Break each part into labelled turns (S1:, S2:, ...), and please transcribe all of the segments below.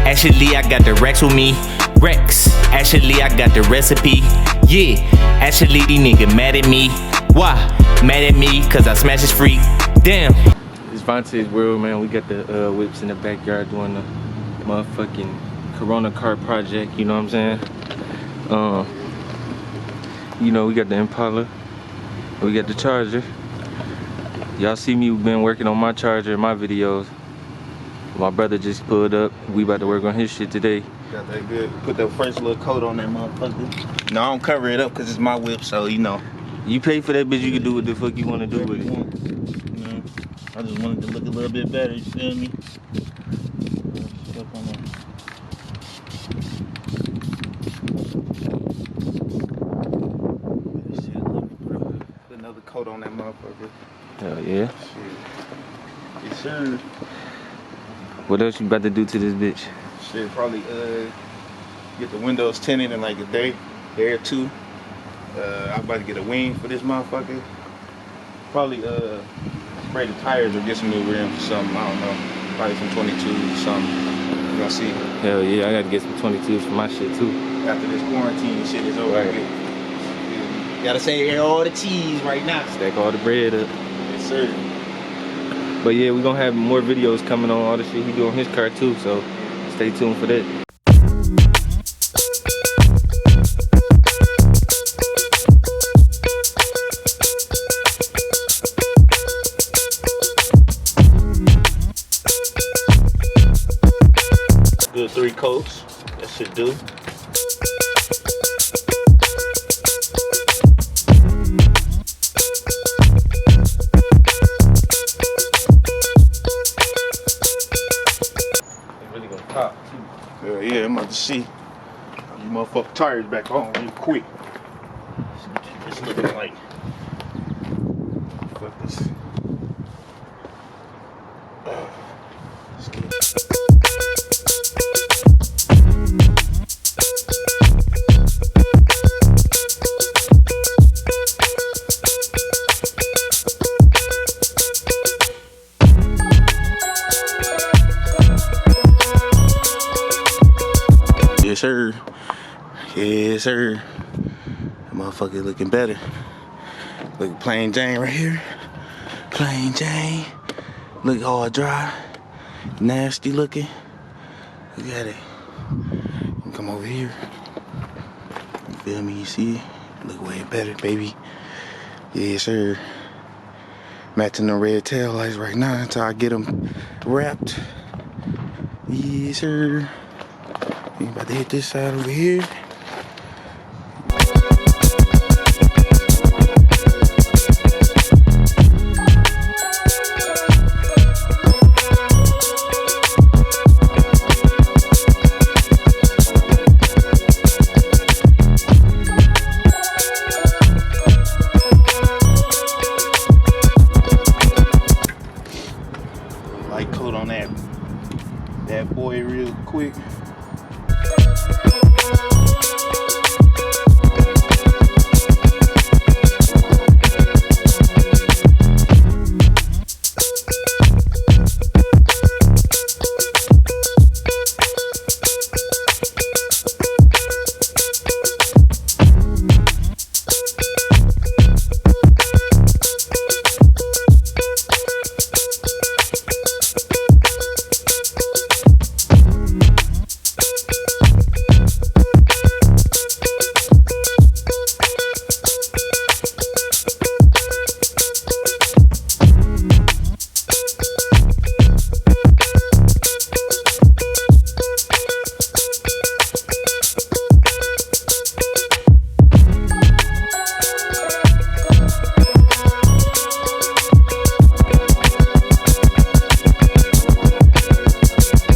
S1: Actually, I got the Rex with me. Rex. Actually, I got the recipe. Yeah. Actually, these niggas mad at me. Why? Mad at me cause I smash his freak. Damn. It's Vonte's world, man. We got the whips in the backyard doing the motherfucking Corona Kart project. You know what I'm saying? You know, we got the Impala. We got the charger. Y'all see me been working on my charger in my videos. My brother just pulled up. We about to work on his shit today.
S2: Got that good. Put that fresh little coat on that motherfucker. No, I don't cover it up because it's my whip, so you know.
S1: You pay for that bitch, you can do what the fuck you want to do with it.
S2: You know, I just wanted to look a little bit better, you feel me? Put another coat on that motherfucker.
S1: Hell yeah.
S2: Shit. Yes, sir.
S1: What else you about to do to this bitch?
S2: Shit, probably get the windows tinted in like a day or two. I'm about to get a wing for this motherfucker. Probably spray the tires or get some new rims or something. I don't know. Probably some 22s or something. You gonna see?
S1: Hell yeah, I gotta get some 22s for my shit too.
S2: After this quarantine shit is over. Right. Gotta say all the cheese right now.
S1: Stack all the bread up.
S2: Yes, sir.
S1: But yeah, we're gonna have more videos coming on all the shit he do on his car too, so stay tuned for that.
S2: Good 3 coats. That should do. Yeah, I'm about to see you motherfucking tires back on real quick. It's looking like fuck this. Yes, sir. Yes, sir. That motherfucker looking better. Look, plain Jane right here. Plain Jane. Look all dry. Nasty looking. Look at it. Come over here. You feel me? You see it? Look way better, baby. Yes, sir. Matching the red tail lights right now until I get them wrapped. Yes, sir. We about to hit this side over here. Light coat on that boy real quick.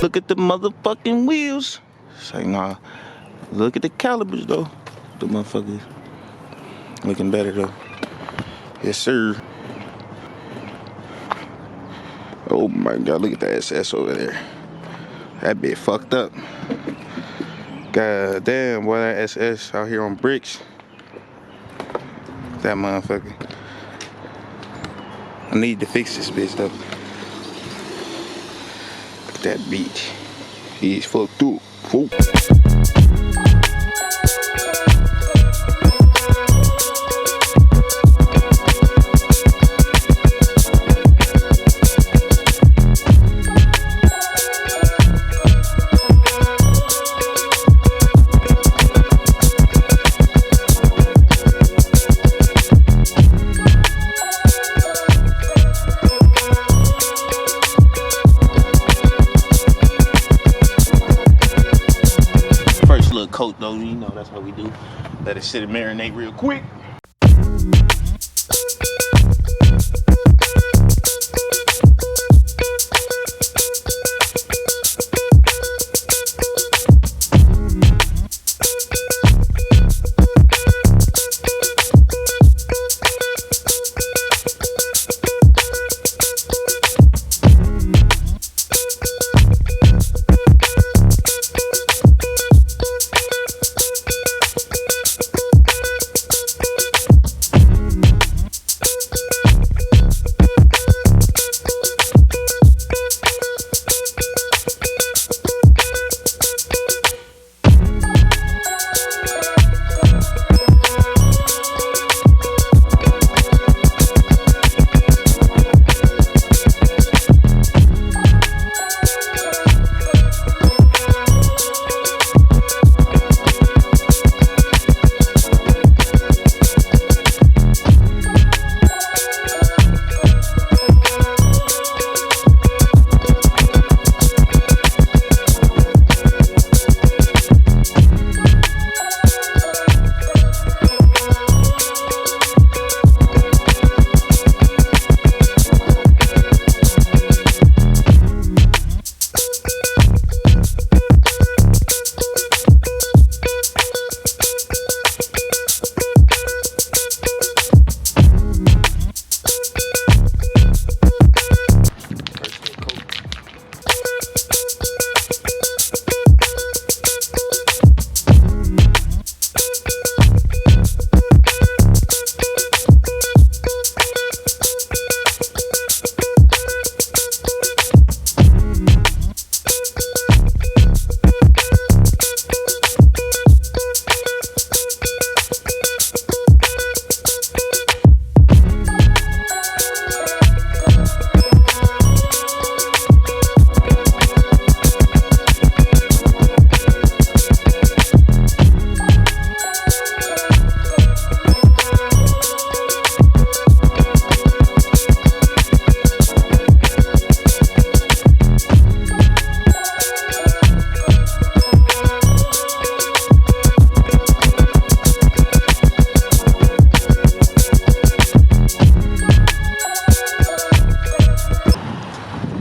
S2: Look at the motherfucking wheels. It's like, nah. Look at the calipers though. The motherfuckers looking better though. Yes, sir. Oh my God, look at that SS over there. That bit fucked up. God damn, boy, that SS out here on bricks. That motherfucker. I need to fix this bitch though. Look at that beach. He's fucked up. Whoa. Coat though, you know that's what we do. Let it sit and marinate real quick.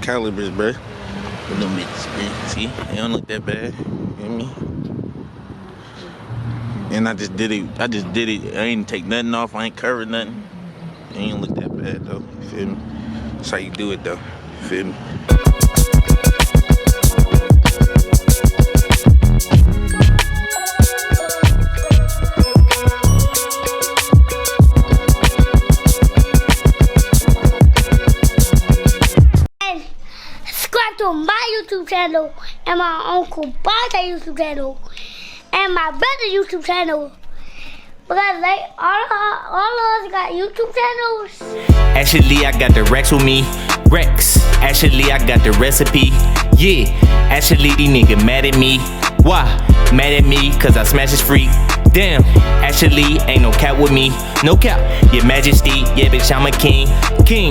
S2: Calipers, bruh. A little bit, see? They don't look that bad. You hear me? And I just did it. I ain't take nothing off. I ain't covered nothing. It ain't look that bad though. You feel me? That's how you do it though. You feel me?
S3: To my YouTube channel and my uncle Bob's YouTube channel and my brother's YouTube channel, because they all of us got YouTube channels.
S1: Actually, I got the Rex with me. Rex. Actually, I got the recipe. Yeah. Actually, these niggas mad at me. Why? Mad at me cause I smash his freak. Damn. Actually, ain't no cap with me. No cap. Your Majesty. Yeah, bitch, I'm a king. King.